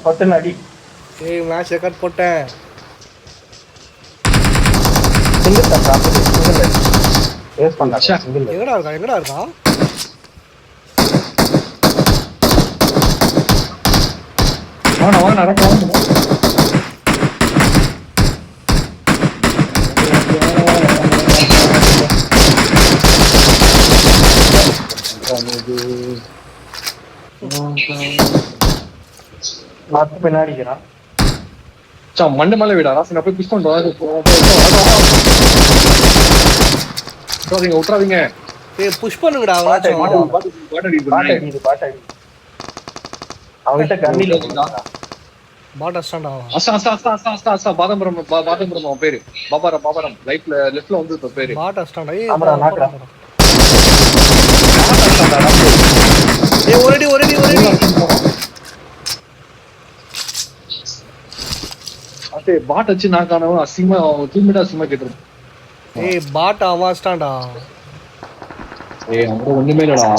பத்து அடி. ஏய் மேட்ச் ரெக்கார்ட் போட்டேன். சிங்கிள் தான் ப்ராப்பர்ட்டி சிங்கிள் அடி. வேஸ்ட் பண்ணாத சிங்கிள். எங்கடா இருக்கா? வாங்க நடக்க. பின்னாடிக்கிறான் மண்ணு மேல விடா ராசி நான் போய் புஷ் பண்றேன். விட்டுறாதீங்க. ஏய் புஷ் பண்ணுங்கடா. அவன்கிட்ட கண்ணில பாட்டா ஸ்டாண்ட் ஆவா. பாதம்பரம் பேரு பாபாரம் லைஃப்ல லெஃப்ட்ல வந்து இப்ப பேரு பாட்டா ஸ்டாண்ட். ஏய் ஒரேடி அதே பாட் வச்சு நான் காணவும் அசிங்கமா டீம்மேட் அசிங்கமா கேட்டுரும். ஏய் பாட் அவன் ஸ்டாண்டா. ஏய் அங்க ஒண்ணுமே இல்லடா.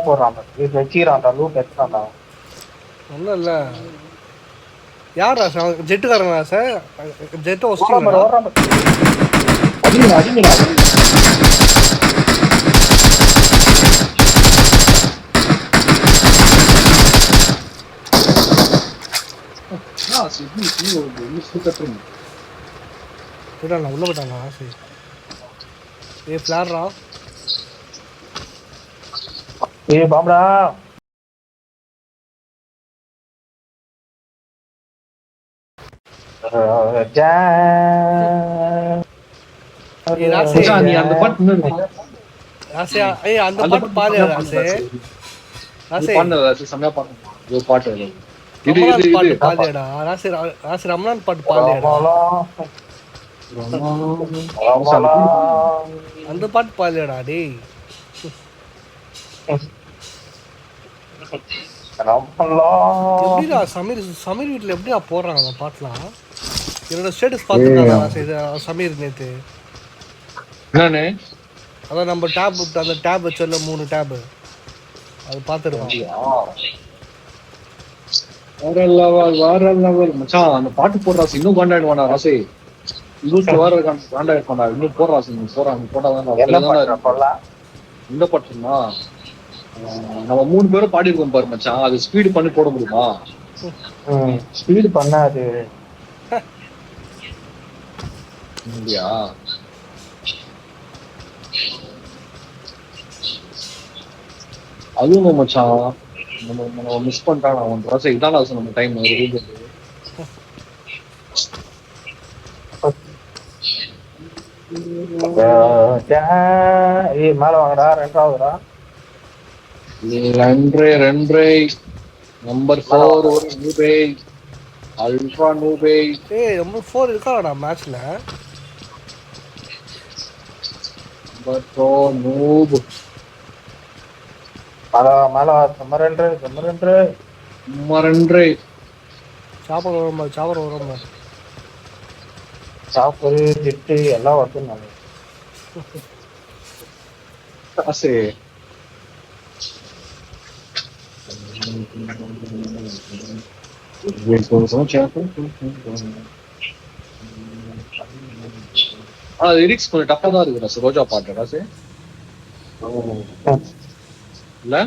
போறான் இது வெச்சிரான்டா லூப் எக்ஸ்ட்ராடா. ஒண்ணும் இல்ல. யாரா ஜெட்டுக்காரனா சார்? Jet hosting. அடிங்கடா. உள்ள போட்டானா? சரி. ஏய் ஃபிளார்ரா. ஏய் பாம்டா. நீ அந்த பாட்டு அந்த பாட்டு பாடு ராசே. சமயா பாட்டு பாட்டு பாடுடா. ராசே ரமணான் பாட்டு பாடுடா. அந்த பாட்டு பாடுடா டேய். எப்படிடா சமீர் வீட்டுல எப்படிடா போடுறாங்க அந்த பாட்டுலாம்? என்னோட ஸ்டேட்டஸ் பார்த்துருக்காங்க சமீர் நேத்து. அதான் நம்ம டேப் அந்த டேப் வச்சல 3 டேப் அது பார்த்துருக்கோம். வேற லெவல் மச்சான். அந்த பாட்டு போடுறா இன்னும் காண்டாயிடுவானா ராசே. யூஸ்ல வேற காண்டாயிடுவானா இன்னும் போடுறா போட்டாதான் இந்த பாட்டுமா. நம்ம 3 பேரும் பாடி இருக்கோம் பாரு மச்சான். அது ஸ்பீடு பண்ணி போட முடியுமா? ஸ்பீடு பண்ணாது இல்லையா? அதுவும் மச்சான் நம்ம மிஸ் பண்ணிட்டான். அவன் ராசே இதான் நம்ம டைம். மேல வாங்கடா. ரெண்டாவதுடா. 2 நம்பர் 4 ஒரு நூபே அல்ட்ரா நூபே. ஏய் நம்பர் 4 இருக்காடா மேட்ச்ல. Number 4 noob. மேல சமரன்று சாப்பர் வரும் சாப்பரு ஜெட்டு எல்லாம் வருது. நான் ஆசே லிரிக்ஸ் கொஞ்சம் டஃபா தான் இருக்கு ரோஜா பாட்டு ராசே. இல்ல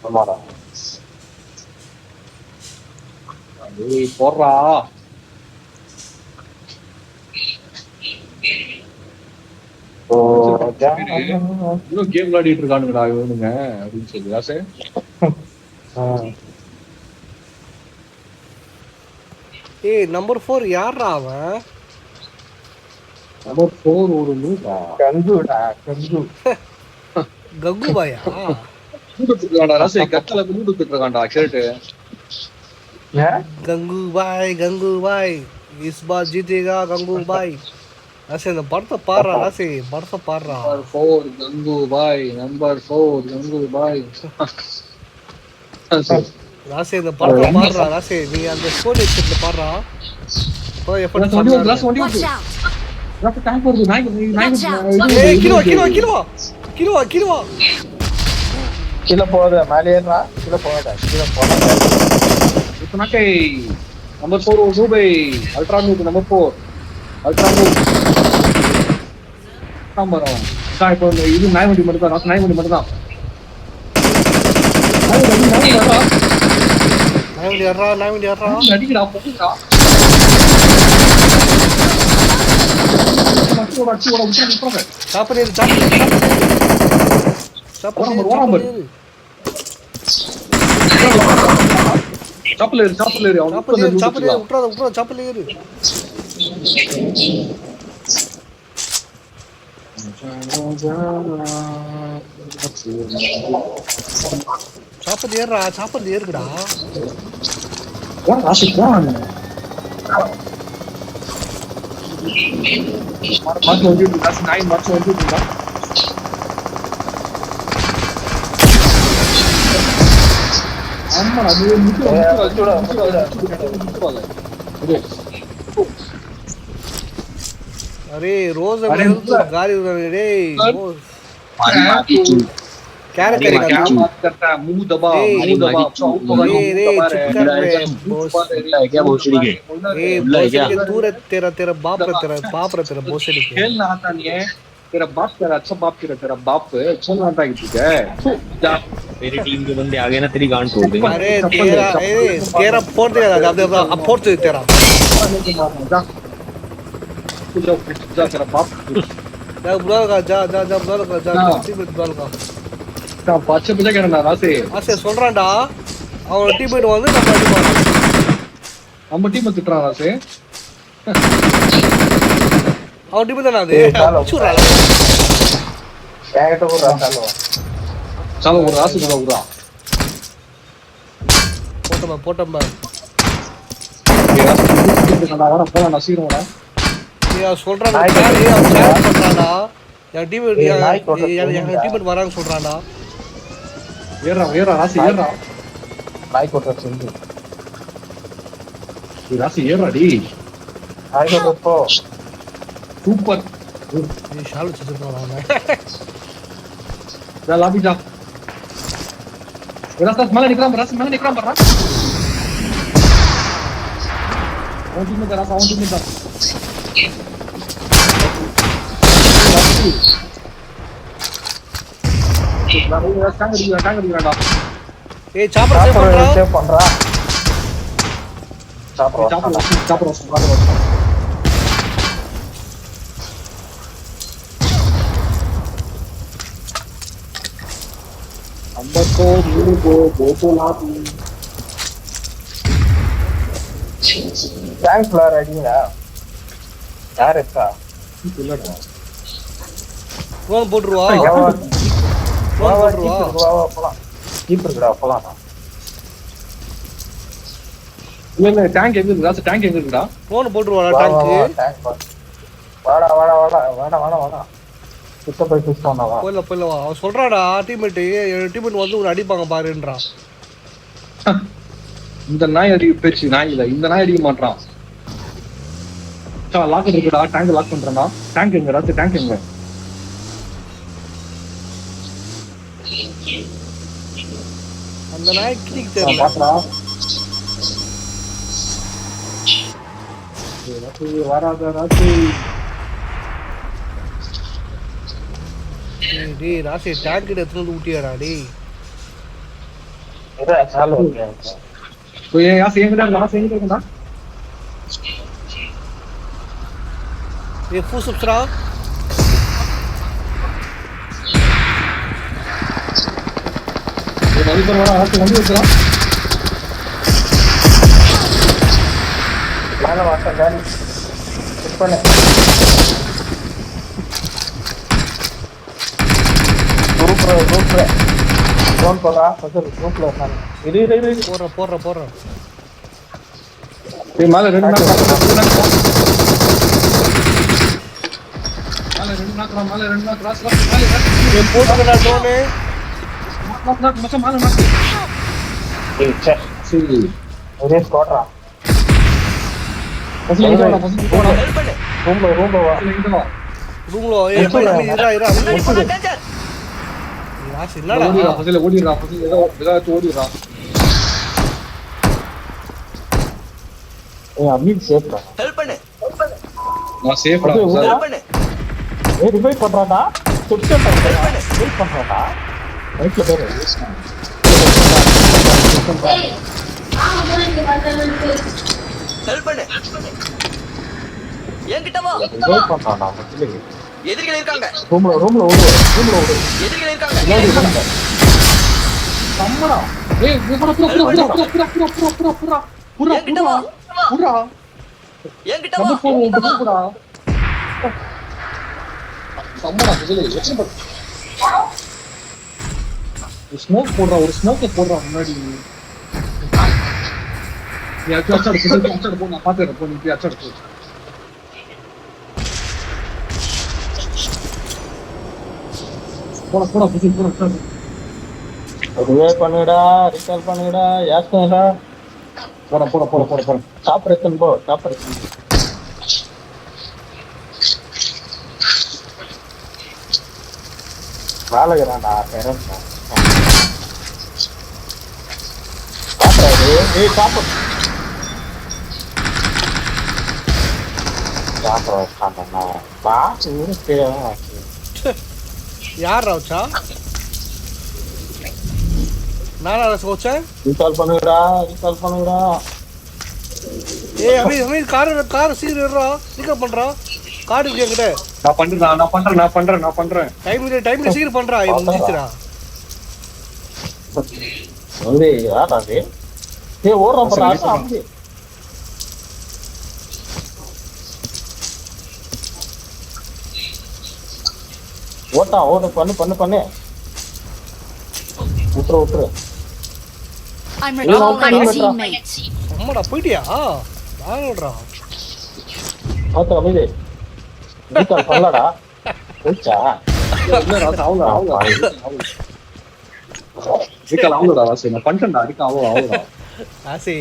ஆமாடா. போடுறா. இன்னும் கேம் விளையாடிட்டு இருக்கானுங்கடா இவனுங்க அப்படின்னு சொல்லி ராசே. ஏய் நம்பர் 4 யாரா அவன்? நம்பர் 4 ஒரு கங்குடா. கங்கு பாயா? ராசே கட்டல கூப்பிட்டு இருக்கான்டா கேட்டு. கங்கு பாய் இஸ் பார் ஜீதேகா கங்கு பாய். ராசே இந்த படத்தை பாடுறா. ராசே படத்தை பாடுறா. நம்பர் 4 கங்கு பாய். ராசே இந்த படத்தை பாடுறா. ராசே நீ அந்த ஸ்கோர் எக்ஸ்ல பாடுறா. போய் எப்ப கிலோ கீழே வா கீழே போகாத மேலே ஏறா கீழே போகாத இப்போ நாக்கை நம்பர் 4 நூபை ultra noob number 4 ultra noob காம்பரம் சாய் இப்போ இது நாய் வண்டி மட்டும் தான் நாய் வண்டி மட்டும் தான் நாய் வண்டி ஏறா அடிக்கடா போடுடா அடிச்சு விட்டுறாங்க சாப்பிடு சாப்பிடு விட்டுறாத சாப்பிடு ஏறு சாப்பிடு ஏறுடா மாட்டு வந்து நாய் மாட்டு வந்து ஆமா அது अरे रोज गाड़ी रे कैरेट क्या बात करता है मुंह दबा क्या भोसड़ी के तू रे तेरा बाप रे तेरा भोसड़ी के खेलना आता नहीं है तेरा बाप तेरा अच्छा बाप तेरा बाप खेलना आता है जा मेरी टीम के बंदे आ गए ना तेरी गांड तोड़ देंगे अरे तेरा फोड़ देगा अब फोड़ दे तेरा जा तेरा बाप जा बुला जा நான் பச்சை பச்சை கேட்டா ராசே ஆசே சொல்றான்டா அவன் டீம் வந்து நம்ம டீம் திட்டுறான் ராசே அவன் டீம் தான அது சுரா கேரட் ஒரு ராசாலோ சாலோ ஒரு ராசு கூட போட்டம்பா ஏ ராசு நான் வர போலாம் நான் சீக்கிரம்டா ஏ சொல்றானே அவன் ஷேர் பண்றான்டா என் டீம் வரான்னு சொல்றான்டா ஏறா ராசி ஏறா நாய் கொட்ட செஞ்சு ராசி ஏறாடி நாய் கொட்ட போ சூப்பர் நீ ஷாலு வச்சிருக்கானே நான் லாபி ஜா ராசி மேல நிக்கறான் ராசி மேல நிக்கறான் பரா அவன் டீம் தான் அவன் டீம் தான் ஏய் சாப்பிட சேவ் பண்றா சாப்பிட அம்பத்தோ மூணு போலாபி டேங்க் ஃபிளவர் அடிங்களா யார் இருக்கா இல்லடா ஃபோன் போட்டுருவா வா போலாம் கீப் இருக்குடா போலாம் இல்ல டேங்க் எங்க இருக்கு ராசு டேங்க் எங்க இருக்குடா ஃபோன் போட்டுருவாடா டேங்க் வாடா கிட்ட போய் புஷ் பண்ணவா போயில வா அவன் சொல்றாடா டீம்மேட் வந்து ஒரு அடிப்பாங்க பாருன்றா இந்த நாய் அடி பேச்சு நாய் இல்ல இந்த நாய் அடிக்க மாட்டான் லாக் இருக்குடா டேங்க் லாக் பண்றேன்னா டேங்க் எங்க ராசு டேங்க் எங்க அந்த நாய் கிளிக்கு தெரியல பாக்குறா வராத ராசி டேய் ராசி டேங்க் எடுத்து வந்து ஊட்டியாடா டேய் இதா சாலோ போய் ராசி எங்கடா ராசி எங்க இருக்கடா ये फू सुप्सरा ये नदी पर वाला हाथ नदी उतरा மேல வாட்ட காடி செக் பண்ணு குரூப்ல ஃபோன் போறா பசங்க குரூப்ல இருக்காங்க இரு போற ये மேல ரெண்டு நாக் ராஸ் ये போடுடா டோனே நாக் மச்ச மேல நாக் ஏய் சே சரி ஒரே ஸ்குவாட்ரா பசங்க போடா ரூம்ல வா இங்க வா ரூம்ல ஏய் இரா ராசி என்னடா ஓடிடுறா ஃபசில ஓடிடுறா ஃபசில ஏதாவது ஓடிடுறா. அமீன் சேஃப்டா. நான் சேஃப்டா சார். ரிவைவ் பண்றாடா. சுத்தம் பண்றாடா. ரிவைவ் பண்றாடா. ரைட்ல பேரு. என்கிட்ட வா. ரிவைவ் பண்றாடா. மச்சிலே. எதிரிகள் இருக்காங்க. ரூம்ல ஓடு. எதிரிகள் இருக்காங்க. பின்னாடி ஓடு. சம்மடா. ஏய் புறா. என்கிட்ட வா. புறா. என்கிட்ட வா. நம்ம புறா. சம்மடா ஃபசில எத்தனை பட். ஒரு ஸ்மோக் போடுறா முன்னாடி. நீ அச்சாடு போ நான் பாத்துறேன். போ நீ அச்சாடு போ. போடா புசி போடா. ரிவைவ் பண்ணுடா. ரீகால் பண்ணுடா. யாஸ்டா. போடா. சாப்பிடுறேன் போ. வேலைகிறான்டா பேரன்டா. ஏய் சாப்பிடு. சாப்பிடுறா பாஸ் ஊருக்கு யார் ராவுச்சா? நானா சோச்சேன். ரீகால் பண்ணுடா. ஏய் அமீர் கார் சீக்கிரம் சீக்கிரம் பண்றா. கார் இருக்கு என்கிட்ட. நான் பண்றேன். டைம்ல சீக்கிரம் பண்றா. முடிஞ்சிச்சுடா. ஒரே யாராது? ஏய் ஓடுறான் பாரு. அப்படியே ஓடு பண்ணு. விட்டுரு. I'm recalling my teammates. அம்மாடா போயிட்டியா? நான் ஓடுறா. பாத்து அமைதி. ரீகால் பண்ணலடா. போச்சா? அவ்வளோடா ராசி நான் பண்ணிட்டேன்டா. அவ்வளோடா ராசி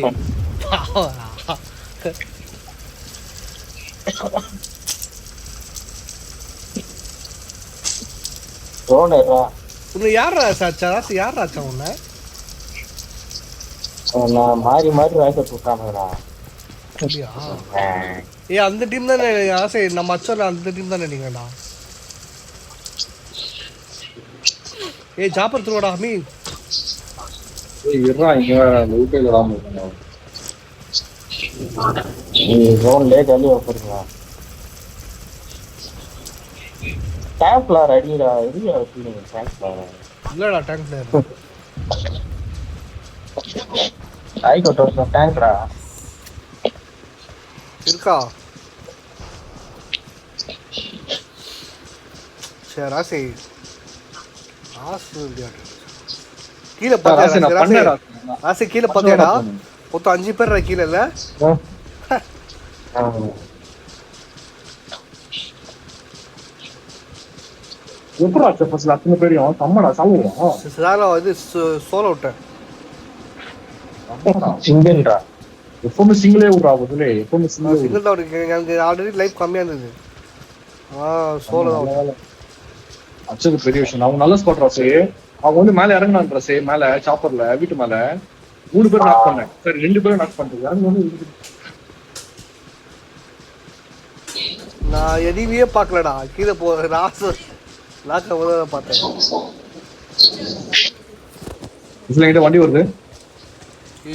ரோனேரா. உன்னை யாரா சாச்சா? ராசி யாரா ஆச்சா உன்னை? நான் மாறி ராய்க்கட் விட்டானுடா. அப்படியா? ஏய் அந்த டீம் தானே ஆசை. நம்ம அச்சோல அந்த டீம் தானே நீங்கடா. ஏய் ஜாபர் த்ரோடா அமீன். ஏய் இருடா இங்க லூட்டேல ராம் இருக்கணும். நீ ஜோன்ல ஜாலி ஆஃபர்ங்களா? டேங்க்ல ரெடிடா. எரியா வச்சிருங்க டேங்க்ல. இல்லடா டேங்க் பிளேயர். ராய்க்கட் ஒரு டேங்க்டா. இருக்கா? சரி ராசி கீழே பாத்தியாடா? ராசி கீழே பாத்தியாடா? மொத்தம் 5 பேர் கீழே இல்ல? எப்படா ஃபர்ஸ்ட் அத்தனை பேரையும் சம்மடா சாவுவோம். இது சோலோ விட்டேன். சிங்கிள்டா. எப்பவுமே சிங்கிளே விடுறா முதல்ல. எப்பவுமே சிங்கிள் தான் எனக்கு ஆல்ரெடி லைஃப் கம்மியா இருந்தது. சோலோ தான் அச்சது பெரிய விஷயம். அவங்க நல்ல ஸ்பாட் ராசு. அவங்க வந்து மேல இறங்கினான் ராசு. மேல சாப்பர்ல வீட்டு மேல 3 பேர் நாக் பண்ணேன். சரி 2 பேரும் நாக் பண்ணிட்டு நான் எதுவே பார்க்கலடா. கீழே போ ராசு லாக்க முதல்ல பார்த்தேன். இதுல வண்டி வருது.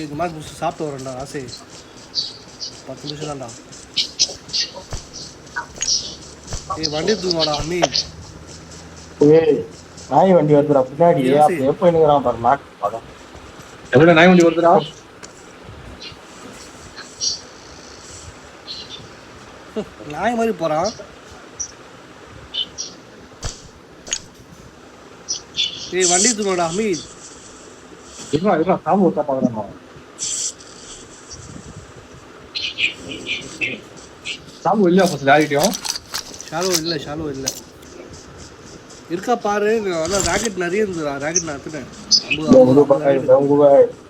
இது மாதிரி முடிச்சு சாப்பிட்டு வரேன்டா ஆசை. 10 நிமிஷம் தான்டா. வண்டி தூவாடா அம்மி. ஏய் நாய் வண்டி வருதுடா பின்னாடி. அப்ப எப்போ நிக்கறான் பாரு மாட் படம். எவ்வளவு நாய் வண்டி வருதுடா. நாய் மாதிரி போறான். ஏய் வண்டி தூவாடா அம்மி. இருடா சாமு ஊத்தா பாக்குறான். சாமு இல்லையா ஃபர்ஸ்ட் யாரிட்டையும்? ஷாலோ இல்ல இருக்கா பாரு. ராக்கெட் நிறைய இருந்ததா. ராக்கெட் நான் எடுத்துட்டேன்.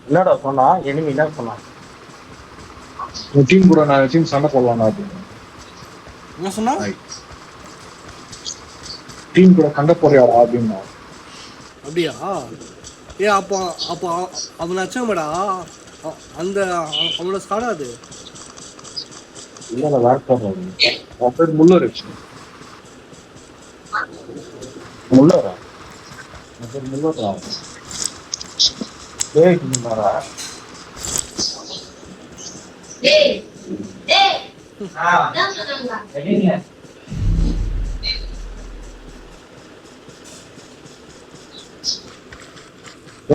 என்னடா சொன்னா? எனிமி என்ன சொன்னா? டீம் கூட நான் டீம் சண்டை போடலாம். என்ன சொன்னா? டீம் கூட சண்டை போறியாடா அப்படின்னா அப்படியா? அப்போ அப்போ அவன் அச்சமடா அந்த அவனோட ஸ்காடா அது. இல்ல வேற போடுறாரு. அவன் பேர் முல்லர். முள்ளரா? அவன் பேர் முள்ளரா? டேய் குமாரா.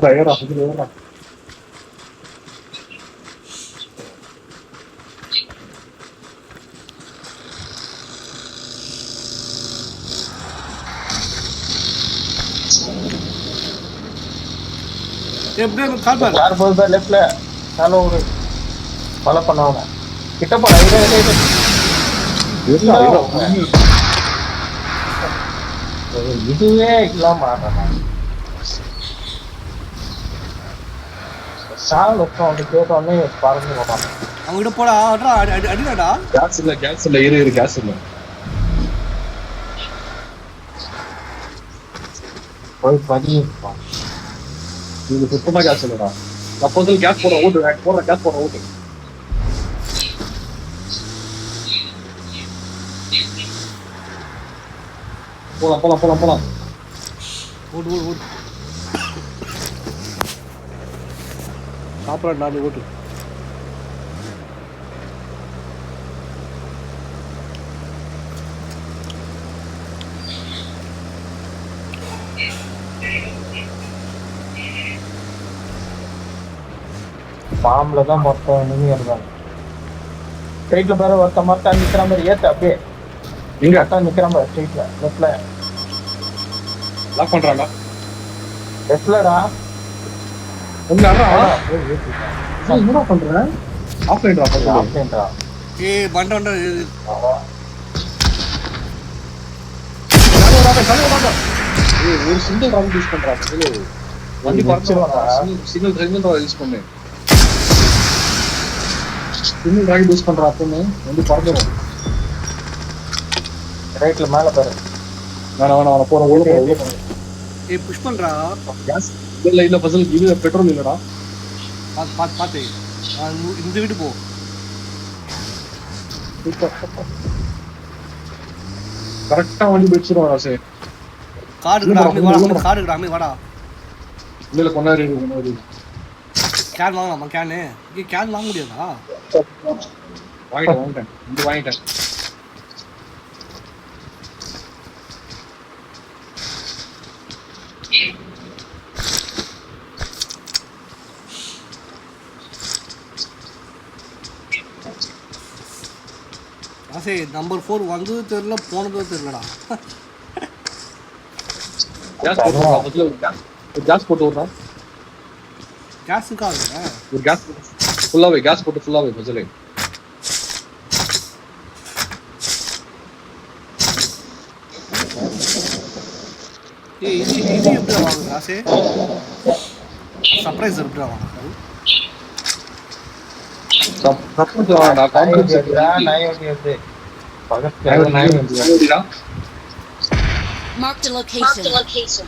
ஏறா அதுல ஏறா. எப்படியே கால் பாரு. யார் போகுது லெஃப்ட்ல? நானும் ஒரு ஃபாலோ பண்ணவன. கிட்ட போடா. இதுவே இல்லாம ஆடுறேன். சால் உட்காந்து கேட்டோடனே பறந்து போட்டான். அவங்ககிட்ட போடா. அடிடாடா. கேஸ் இல்ல இரு கேஸ் இல்ல. போய் பதிப்பான். இது சுத்தமா கேஸ் இல்லடா. நான் போதும் கேஸ் போடுற ஓட்டு கேஸ் போடுற ஓட்டு. போலாம். ஓட்டு சாப்பிட 4 ஓட்டு. பாம்புல தான் மொத்தம் இனிமே இருந்தாங்க. ஸ்ட்ரைட்ல பேர ஒருத்த மரத்தா நிக்கிற மாதிரி ஏத்த அப்படியே இங்க கரெக்டா நிக்கிற மாதிரி ஸ்ட்ரைட்ல லெஃப்ட்ல லாக் பண்றானா? லெஃப்ட்லடா. என்னடா ஏத்திட்டான். என்ன பண்ற? ஆஃப் லைன் ட்ராப் ஆப்ஷன்டா. பண்ற ஒரு சிங்கிள் ரவுண்ட் யூஸ் பண்றாங்க. வண்டி பறந்துருவாங்க. சிங்கிள் யூஸ் பண்ணு. சிங்கிள் ரவுண்ட் யூஸ் பண்ற அப்பன்னு வண்டி பறந்துரும். ரைட்ல மேல பாரு. வேணாம் போற ஓடு. புஷ் பண்றா. கேஸ் இல்ல பசல் இது பெட்ரோல் இல்லடா. பாத்து இந்த வீட்டு போ. கரெக்டா வண்டி வெச்சிரும் ராசே. காடு கிராமி வாடா. இல்ல கொண்டாரு. கேன் வாங்கலாமா? கேன் வாங்க முடியாதா? வாங்கிட்டேன். இந்த வாங்கிட்டேன். ஆசே நம்பர் 4 வந்தது தெரியல, போனது தெரியலடா. கேஸ் போட்டு விடுறா. கேஸுக்காக ஒரு கேஸ் போட்டு ஃபுல்லாவே பசலே. இது எப்படி வாங்குது ஆசே? சர்ப்ரைஸ் எப்படி வாங்குது? Marked a location.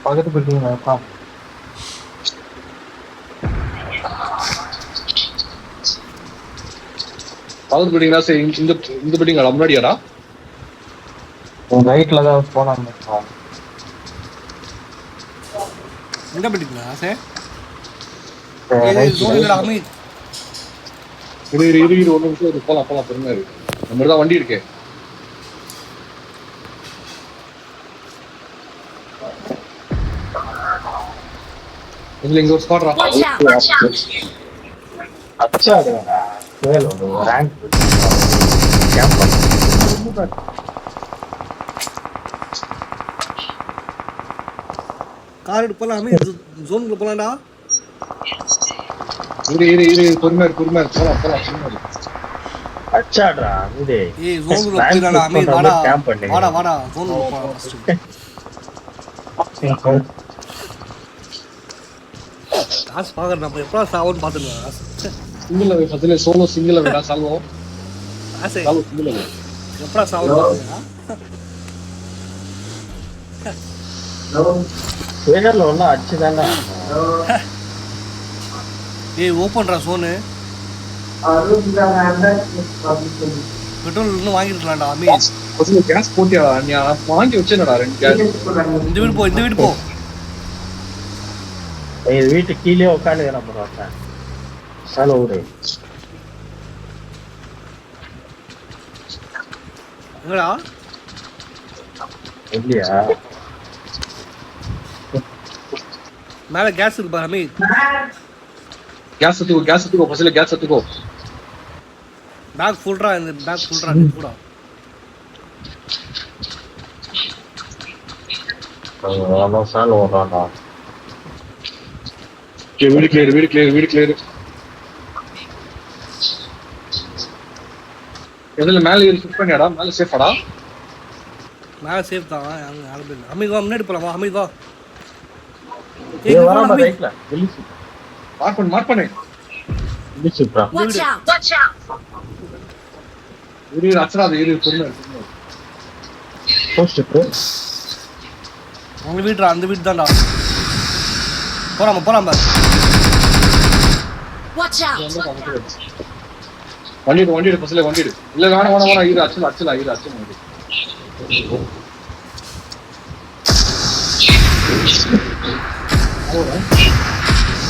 பக்கத்து பில்டிங் பக்கத்து பில்டிங்னா சரி. இந்த பில்டிங் முன்னாடியாடா? ரைட்ல தான் போனாங்க. எங்க பில்டிங்ல ஆசே? இரு ஒரு நிமிஷம் போலாம் பொறுமையா இரு. நம்ம தான் வண்டி இருக்கே. இதுல இங்க ஒரு ஸ்பாட்ரா. அச்சா கேளு ரேங்க் கேம்ப் கார் எடுத்து போலாமே. ஜோனுக்குள்ள போலாம்டா. இரு பொறுமையா போலாம். அச்சாடா இது. ஜோனுக்குள்ள போயிடலாம். அமீர் வாடா ஜோனுக்குள்ள போலாம் ஃபர்ஸ்ட். காசு பாக்குற நம்ம எப்படா சாவோன்னு பாத்துக்கலாம். சிங்கிள் வே பத்தில சோலோ சிங்கிள் வேடா சால்வோ. ஆசே சிங்கிள் வே எப்படா சாவோன்னு பாத்துக்கலாம். வேகர்ல ஒன்றும் அடிச்சுதானே ஏய் ஓப்பன்ரா சோனு பெட்ரோல் இன்னும் வாங்கிருக்கலாம்டா அமீர். பசங்க கேஸ் போட்டியா நீ வாங்கி வச்சேனடா 2 கேஸ். இந்த வீடு போ, இந்த வீடு போ. இது வீட்டு கீழே உட்காந்து என்ன பண்ணுவாங்க சால ஊரு எங்கடா இல்லையா மேல கேஸ் இருக்கு பாரு அமீர். கேஸ் எடுத்துக்கோ பசங்க கேஸ் எடுத்துக்கோ. பேக் ஃபுல்ரா, இந்த பேக் ஃபுல்ரா நீ கூட. அவ்வளோ சால ஓடுறான்டா. வீடு கிளியர். எதுல மேல ஏறி ஷிஃப்ட் பண்ணியாடா? மேல சேஃபாடா? மேல சேஃப் தான். அங்க யாரும் இல்ல. அமீர் வா, முன்னாடி போலாம். வா அமீர் வா. ஏய் வராம ரைட்ல வெளிய மார்க் பண்ணு. சூப்பரா Watch out! இரு அச்சராத இரு பொறுமை. போஸ்ட் உங்க வீடுடா, அந்த வீடு தான்டா. போறாம பாரு. Watch out! வண்டிடு பசல வண்டிடு. இல்ல வேணா இரு அச்சலா இரு.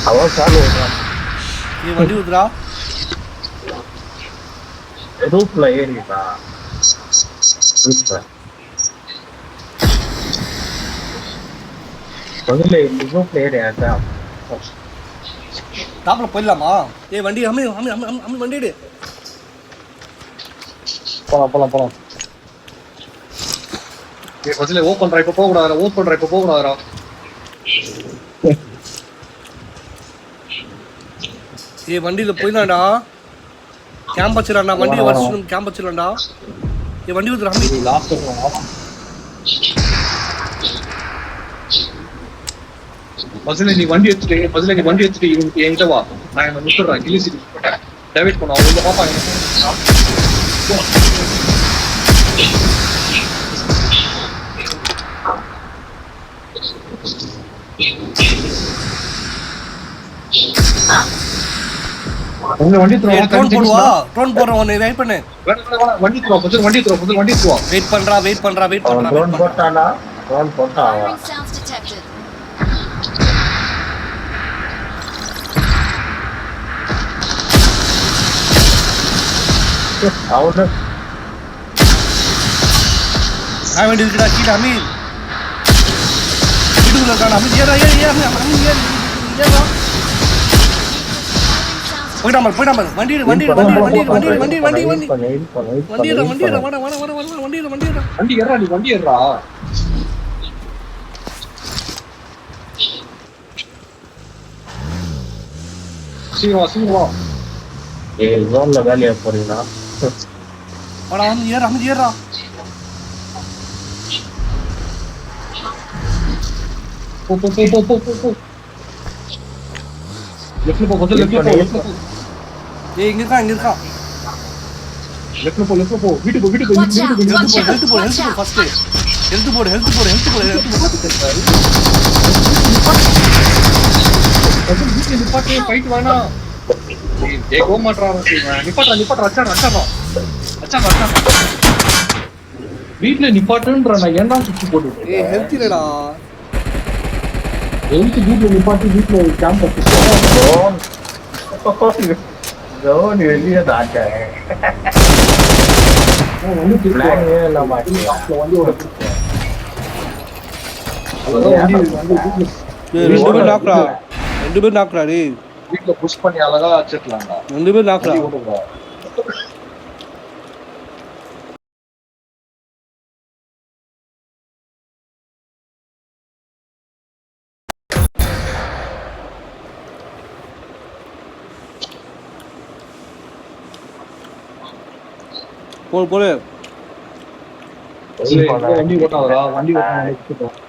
அவன் சால ஓடுறான். நீ வண்டி ஊத்துடா. ரூப்ல ஏறிட்டா முதல்ல ரூப்ல ஏறியாட்டா டாப்ல போயிடலாமா? ஏய் வண்டி அமீர் வண்டி எடு. போலாம். ஏய் பசல ஓபன் ட்ரை போக கூடாதுடா. ஏய் வண்டியில போயிடலாம்டா. கேம்ப் வச்சிடலாம்டா. வண்டியை வச்சு கேம்ப் வச்சிடலாம்டா. ஏய் வண்டி ஊத்துடா அமீர். லாஸ்ட் பசல நீ வண்டி எடுத்துட்டு இவனுக்கு என்கிட்ட வா. நான் என்ன முத்துறேன் கிளி சிட்டி டேவிட் பண்ண அவங்க பாப்பா உங்க வண்டி ட்ரோன் போடுவா. ட்ரோன் போடுறேன் உன்னை வெயிட் பண்ணு. வண்டி த்ரோ வெயிட் பண்றா. ட்ரோன் போட்டானா Firing sounds detected. அவனு வண்டி இருக்குடா கீழே அமீர். வீட்டுக்குள்ள இருக்கான அமீர். ஏறா போயிட்டா பாரு. வண்டி வண்டி ஏறா சீக்கிரம் வா. ஏய் ஜோன்ல வேலையா போறீங்களா? ஏறா. போ லெஃப்ட்ல போ ஏய் இங்க இருக்கா. லெஃப்ட்ல போ வீட்டுக்கு Watch out! ஹெல்த் போடு ஃபர்ஸ்ட். ஹெல்த் போடு. வீட்டுல நிப்பாட்டு ஃபைட் வேணா. ஏய் கோ மாட்றா நிப்பாட்றா அச்சாடா. வீட்டுல நிப்பாட்டுன்ற நான் ஏன்டா சுத்தி போட்டு. ஏய் ஹெல்த் இல்லடா. வீட்டுல நிப்பாட்டு வீட்டுல கேம்ப் ஜோன் வெளியே தாக்க ரெண்டு பேர் நாக்குறா டேய். வீட்டுல புஷ் பண்ணி அழகா வச்சிருக்கலாம்டா. 2 பேர் நாக்குறா. போடு வண்டி ஓட்டாதடா. வண்டி ஓட்டாத